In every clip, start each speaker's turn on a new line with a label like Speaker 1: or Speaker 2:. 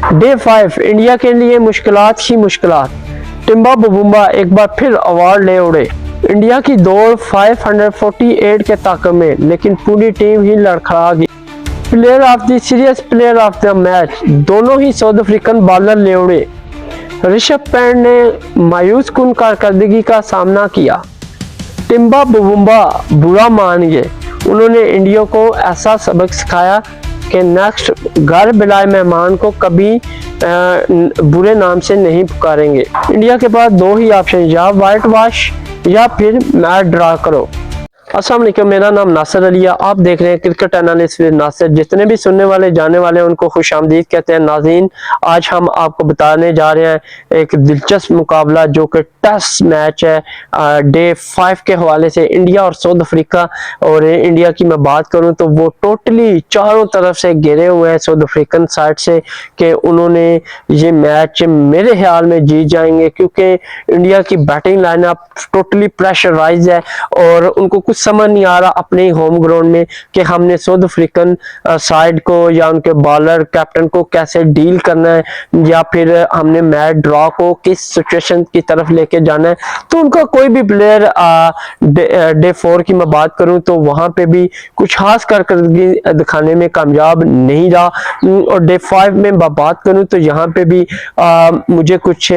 Speaker 1: Day 5 India के लिए मुश्किलात ही मुश्किलात। टिम्बा बुबुम्बा एक बार फिर अवार्ड ले उड़े। इंडिया की दौड़ 548 के ताक़ में, लेकिन पूरी टीम ही लड़खड़ा गई। Player of the series, player of the match दोनों ही साउथ अफ्रीकन बॉलर ले उड़े। ऋषभ पंत ने मायूस कुन कारकर्दगी का सामना किया। टिम्बा बुबुम्बा बुरा मान गए। उन्होंने इंडिया को ऐसा सबक सिखाया कि नेक्स्ट घर बुलाए मेहमान को कभी बुरे नाम से नहीं पुकारेंगे। इंडिया के पास दो ही ऑप्शन, या वाइट वॉश या फिर मैच ड्रा करो। अस्सलाम वालेकुम, मेरा नाम नासिर अली है। आप देख रहे हैं क्रिकेट एनालिस्ट विद नासिर। जितने भी सुनने वाले जाने वाले उनको खुशामदीद कहते हैं। नाज़रीन, आज हम आपको बताने जा रहे हैं एक दिलचस्प मुकाबला जो कि टेस्ट मैच है डे 5 के हवाले से, इंडिया और साउथ अफ्रीका। और इंडिया की मैं बात करूं तो वो टोटली चारों तरफ से घिरे हुए हैं साउथ अफ्रीकन साइड से कि उन्होंने ये मैच मेरे ख्याल में जीत जाएंगे, क्योंकि इंडिया की बैटिंग लाइनअप टोटली प्रेशराइज है और उनको कुछ समझ नहीं आ रहा अपने ही होम ग्राउंड में कि हमने साउथ अफ्रीकन साइड को या उनके बॉलर कैप्टन को कैसे डील करना है, या फिर हमने मैच ड्रॉ को किस सिचुएशन की तरफ लेके जाना है। तो उनका कोई भी प्लेयर डे 4 की मैं बात करूं तो वहां पे भी कुछ खास कारकर्दगी दिखाने में कामयाब नहीं रहा। और डे 5 में बात करूं तो यहाँ पे भी मुझे कुछ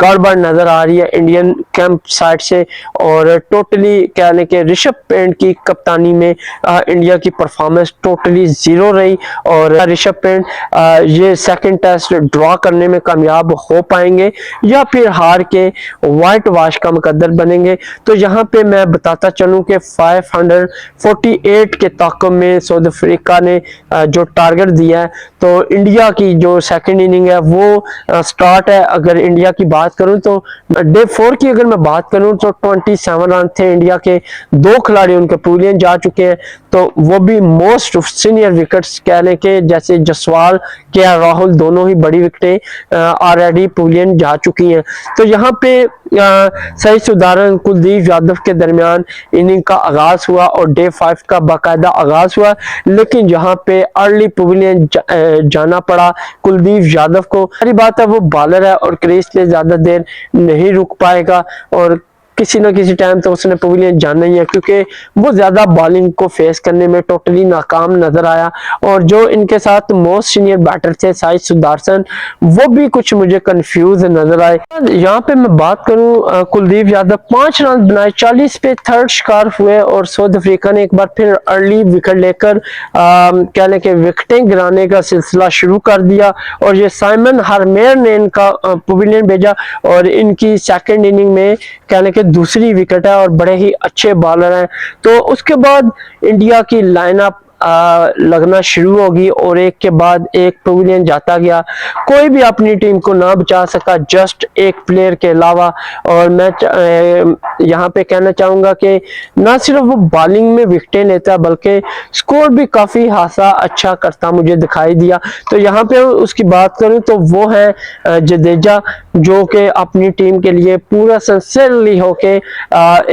Speaker 1: गड़बड़ नजर आ रही है इंडियन कैंप साइड से। और टोटली कहने के ऋषभ पंत की कप्तानी में इंडिया की परफॉर्मेंस टोटली जीरो रही और ऋषभ पंत ये सेकंड टेस्ट ड्रॉ करने में कामयाब हो पाएंगे या फिर हार के व्हाइट वॉश का मुकद्दर बनेंगे। तो यहाँ पे मैं बताता चलूं कि 548 के ताक़ में साउथ अफ्रीका ने जो टारगेट दिया है, तो इंडिया की जो सेकंड इनिंग है वो स्टार्ट है। अगर इंडिया की बात करूं तो डे 4 की अगर मैं बात करूं तो 27 रन थे इंडिया के। दो खिलाड़ी उनके पवेलियन जा चुके हैं, तो वो भी मोस्ट सीनियर विकेट्स कहने के, जैसे जसवाल के राहुल दोनों ही बड़ी विकेटें ऑलरेडी पवेलियन जा चुकी हैं। तो यहाँ पे सही सुधारण कुलदीप यादव के दरमियान इनिंग का आगाज हुआ और डे 5 का बाकायदा आगाज हुआ, लेकिन यहाँ पे अर्ली पवेलियन जाना पड़ा कुलदीप यादव को। सारी बात है वो बॉलर है और क्रीज पे ज्यादा देर नहीं रुक पाएगा और किसी ना किसी टाइम तो उसने पवेलियन जाना ही है, क्योंकि वो ज्यादा बॉलिंग को फेस करने में टोटली नाकाम नजर आया। और जो इनके साथ मोस्ट सीनियर बैटर थे साई सुदर्शन, वो भी कुछ मुझे कंफ्यूज नजर आए। यहाँ पे मैं बात करूं कुलदीप यादव 5 रन बनाए, 40 पे थर्ड शिकार हुए और साउथ अफ्रीका ने एक बार फिर अर्ली विकेट लेकर कहने के विकेटें गिराने का सिलसिला शुरू कर दिया। और ये साइमन हरमेर ने इनका पवेलियन भेजा और इनकी सेकेंड इनिंग में कहने के दूसरी विकेट है और बड़े ही अच्छे बॉलर हैं। तो उसके बाद इंडिया की लाइनअप लगना शुरू होगी और एक के बाद एक पवेलियन जाता गया। कोई भी अपनी टीम को ना बचा सका, जस्ट एक प्लेयर के अलावा। और मैं यहाँ पे कहना चाहूंगा कि ना सिर्फ वो बॉलिंग में विकेटें लेता बल्कि स्कोर भी काफी खासा अच्छा करता मुझे दिखाई दिया। तो यहाँ पे उसकी बात करूं तो वो है जडेजा, जो कि अपनी टीम के लिए पूरा सिंसियरली होके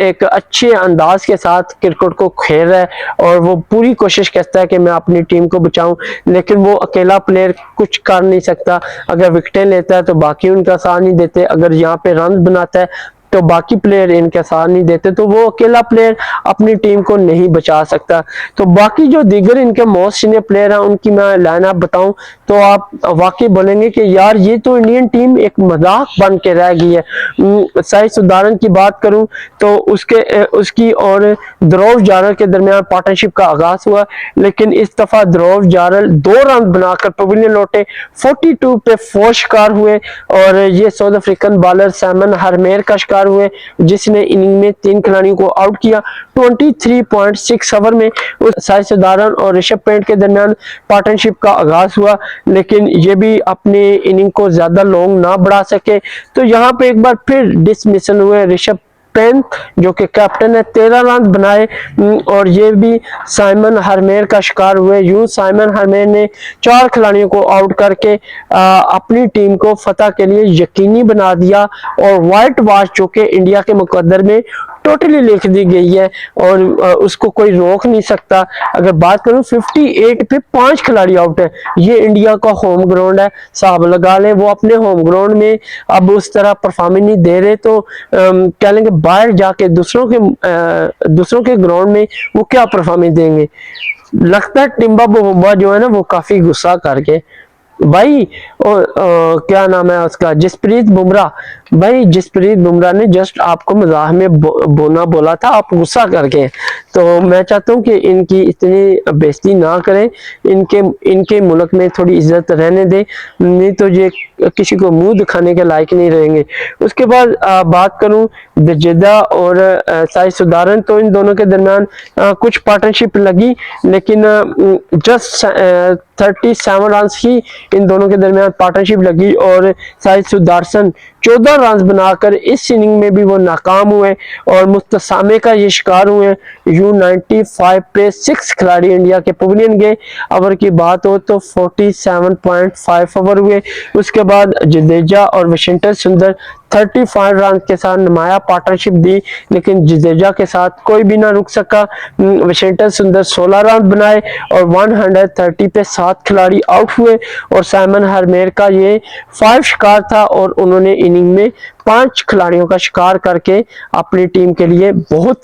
Speaker 1: एक अच्छे अंदाज के साथ क्रिकेट को खेल रहा है और वो पूरी कोशिश कहता है कि मैं अपनी टीम को बचाऊं, लेकिन वो अकेला प्लेयर कुछ कर नहीं सकता। अगर विकेटें लेता है तो बाकी उनका साथ नहीं देते, अगर यहाँ पे रन बनाता है तो बाकी प्लेयर इनके साथ नहीं देते, तो वो अकेला प्लेयर अपनी टीम को नहीं बचा सकता। तो बाकी जो दीगर इनके मोस्ट सीनियर प्लेयर हैं उनकी मैं लाइनअप बताऊं तो आप वाकई बोलेंगे कि यार ये तो इंडियन टीम एक मजाक बन के रह गई है। साई सुधारन की बात करूं तो उसकी और ध्रुव जारल के दरमियान पार्टनरशिप का आगाज हुआ, लेकिन इस दफा ध्रुव जारल 2 रन बनाकर पवेलियन लौटे, 42 पे 4 शिकार हुए और ये साउथ अफ्रीकन बॉलर साइमन हरमेर का शिकार हुए, जिसने इनिंग में 3 खिलाड़ियों को आउट किया। 23.6 ओवर में साई सुधारन और ऋषभ पंत के दरमियान पार्टनरशिप का आगाज हुआ, लेकिन ये भी अपने इनिंग को ज्यादा लॉन्ग ना बढ़ा सके। तो यहाँ पे एक बार फिर डिसमिसल हुए ऋषभ स्पेन जो कि कैप्टन है, 13 रन बनाए और ये भी साइमन हरमेर का शिकार हुए। यूं साइमन हरमेर ने 4 खिलाड़ियों को आउट करके अपनी टीम को फतह के लिए यकीनी बना दिया और व्हाइट वॉश जो कि इंडिया के मुकद्दर में टोटली लिख दी गई है और उसको कोई रोक नहीं सकता। अगर बात करूं 58 पे 5 खिलाड़ी आउट है, ये इंडिया का होम ग्राउंड है, साहब लगा लें। वो अपने होम ग्राउंड में अब उस तरह परफॉर्मेंस नहीं दे रहे तो कह लेंगे बाहर जाके दूसरों के ग्राउंड में वो क्या परफॉर्मेंस देंगे। लगता है टिम्बा बुम्बा जो है ना वो काफी गुस्सा करके भाई और क्या नाम है उसका, जसप्रीत बुमराह। भाई जसप्रीत बुमराह ने जस्ट आपको मजाक में बोला था, आप गुस्सा करके। तो मैं चाहता हूँ कि इनकी इतनी बेइज्जती ना करें, इनके मुल्क में थोड़ी इज्जत रहने दें, नहीं तो ये किसी को मुंह दिखाने के लायक नहीं रहेंगे। उसके बाद बात करूं जडेजा और साई सुधारन, तो इन दोनों के दरमियान कुछ पार्टनरशिप लगी, लेकिन जस्ट 37 रन ही इन दोनों के दरमियान पार्टनरशिप लगी और साई सुदर्शन 14 रन बनाकर इस इनिंग में भी वो नाकाम हुए और मुस्तसामे का ये शिकार हुए। U95 पे 6 खिलाड़ी इंडिया के पवेलियन गए। ओवर की बात हो तो 47.5 ओवर हुए। उसके बाद जडेजा और वाशिंगटन सुंदर 35 रन के साथ नुमाया पार्टनरशिप दी, लेकिन जडेजा के साथ कोई भी ना रुक सका। वाशिंगटन सुंदर 16 रन बनाए और 130 पे 7 खिलाड़ी आउट हुए और साइमन हरमेर का ये 5 शिकार था और उन्होंने इनिंग में 5 खिलाड़ियों का शिकार करके अपनी टीम के लिए बहुत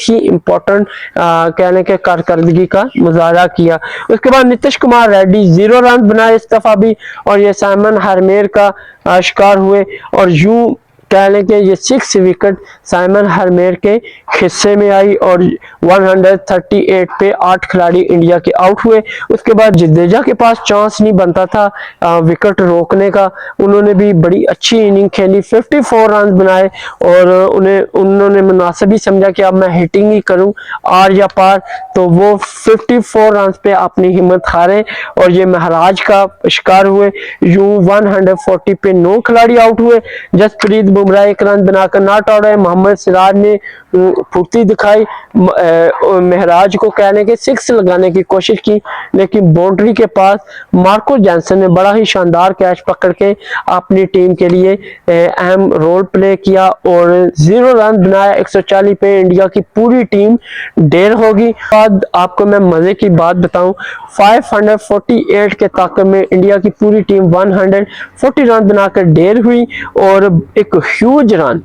Speaker 1: ही इंपॉर्टेंट कहने के कारकर्दगी का मुजाहरा किया। उसके बाद नीतीश कुमार रेड्डी 0 रन बनाए इस दफा भी और ये साइमन हरमेर का शिकार हुए और यूं कह लें कि ये 6 विकेट साइमन हरमेर के हिस्से में आई और 138 पे 8 खिलाड़ी इंडिया के आउट हुए। उसके बाद जडेजा के पास चांस नहीं बनता था विकेट रोकने का, उन्होंने भी बड़ी अच्छी इनिंग खेली, 54 रन बनाए और उन्होंने मुनासिब ही समझा कि अब मैं हिटिंग ही करूं आर या पार, तो वो 54 रन पे अपनी हिम्मत हारे और ये महराज का शिकार हुए। यूं 140 पे 9 खिलाड़ी आउट हुए। जसप्रीत बुमराह 1 रन बनाकर नॉट आउट है। मोहम्मद सिराज ने फुर्ती दिखाई, महराज को कहने के 6 लगाने की कोशिश की, लेकिन बाउंड्री के पास मार्को जॉनसन ने बड़ा ही शानदार कैच पकड़ के अपनी टीम के लिए अहम रोल प्ले किया और 0 रन बनाया। 140 पे इंडिया की पूरी टीम ढेर होगी। बाद आपको मैं मजे की बात बताऊं, 548 के ताकत में इंडिया की पूरी टीम 140 रन बनाकर ढेर हुई और एक ह्यूज रन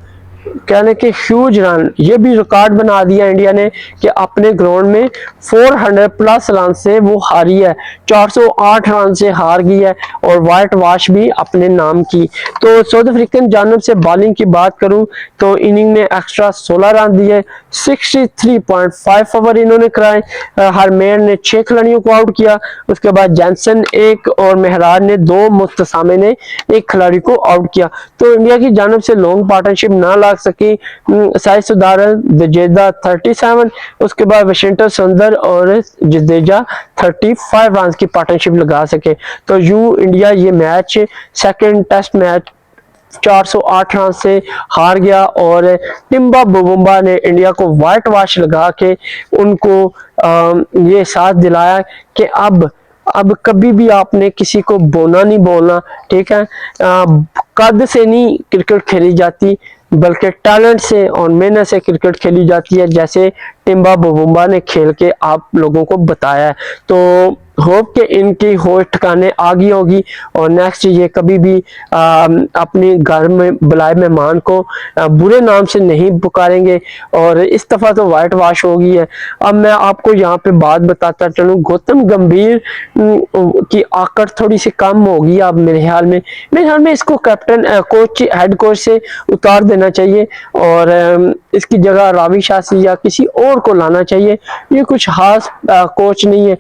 Speaker 1: कहने के ह्यूज रन ये भी रिकॉर्ड बना दिया इंडिया ने कि अपने ग्राउंड में 400 प्लस रन से वो हारी है, 408 रन से हार गई है और व्हाइट वॉश भी अपने नाम की। तो साउथ अफ्रीकन जानब से बॉलिंग की बात करूं तो इनिंग में एक्स्ट्रा 16 रन दिए, 63.5 ओवर इन्होंने कराए। हरमेर ने 6 खिलाड़ियों को आउट किया। उसके बाद जॉनसन 1 और महराज ने 2, मुस्तसामे ने 1 खिलाड़ी को आउट किया। तो इंडिया की जानब से लॉन्ग पार्टनरशिप ना ला सकी। साई सुधारन जडेजा 37, उसके बाद वाशिंगटन सुंदर और जडेजा 35 रन की पार्टनरशिप लगा सके। तो यूं इंडिया ये match second test match 408 run से हार गया और टिम्बा बुम्बा ने इंडिया को व्हाइट वॉश लगा के उनको ये साथ दिलाया कि अब कभी भी आपने किसी को बोलना नहीं बोलना, ठीक है। कद से नहीं क्रिकेट खेली जाती बल्कि टैलेंट से और मेहनत से क्रिकेट खेली जाती है, जैसे टिम्बा बुम्बा ने खेल के आप लोगों को बताया है। तो होप के इनकी होश ठिकाने आ गई होगी और नेक्स्ट ये कभी भी अपने घर में बुलाए मेहमान को बुरे नाम से नहीं पुकारेंगे और इस दफा तो व्हाइट वॉश हो गई है। अब मैं आपको यहाँ पे बात बताता चलूं, गौतम गंभीर की आकड़ थोड़ी सी कम होगी अब मेरे ख्याल में इसको कैप्टन कोच हेड कोच से उतार देना चाहिए और इसकी जगह रावी शास्त्री या किसी और को लाना चाहिए। ये कुछ खास कोच नहीं है।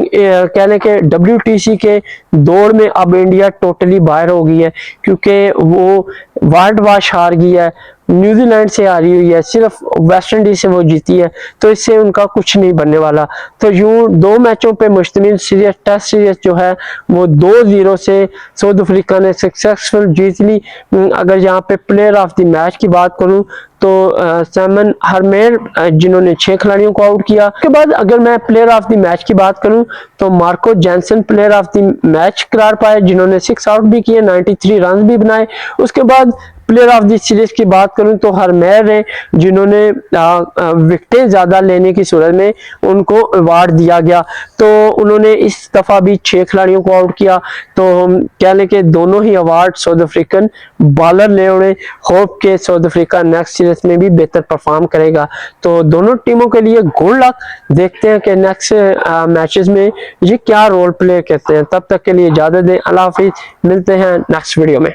Speaker 1: कहने के WTC के दौड़ में अब इंडिया टोटली बाहर हो गई है क्योंकि वो व्हाइट वॉश हार गई है, न्यूजीलैंड से हारी हुई है, सिर्फ वेस्ट इंडीज से वो जीती है, तो इससे उनका कुछ नहीं बनने वाला। तो यूं 2 मैचों पे मुश्तमिल सीरीज, टेस्ट सीरीज जो है वो 2-0 से साउथ अफ्रीका ने सक्सेसफुल जीत ली। अगर यहाँ पे प्लेयर ऑफ द मैच की बात करूं तो सैमन हरमेर जिन्होंने 6 खिलाड़ियों को आउट किया। उसके बाद अगर मैं प्लेयर ऑफ द मैच की बात करूं तो Marco Jansen player of the match करार पाए, जिन्होंने 6 आउट भी किए, 93 रन भी बनाए। उसके बाद प्लेयर ऑफ द सीरीज की बात करूं तो हरमेर है, जिन्होंने विकेटें ज्यादा लेने की सूरत में उनको अवार्ड दिया गया। तो उन्होंने इस दफा भी 6 खिलाड़ियों को आउट किया। तो हम कह लें कि दोनों ही अवार्ड साउथ अफ्रीकन बॉलर ले उड़े। होप के साउथ अफ्रीका नेक्स्ट सीरीज में भी बेहतर परफॉर्म करेगा। तो दोनों टीमों के लिए गुड लक। देखते हैं कि नेक्स्ट मैचेस में ये क्या रोल प्ले करते हैं। तब तक के लिए इजाजत दें, अल्लाह हाफिज, मिलते हैं नेक्स्ट वीडियो में।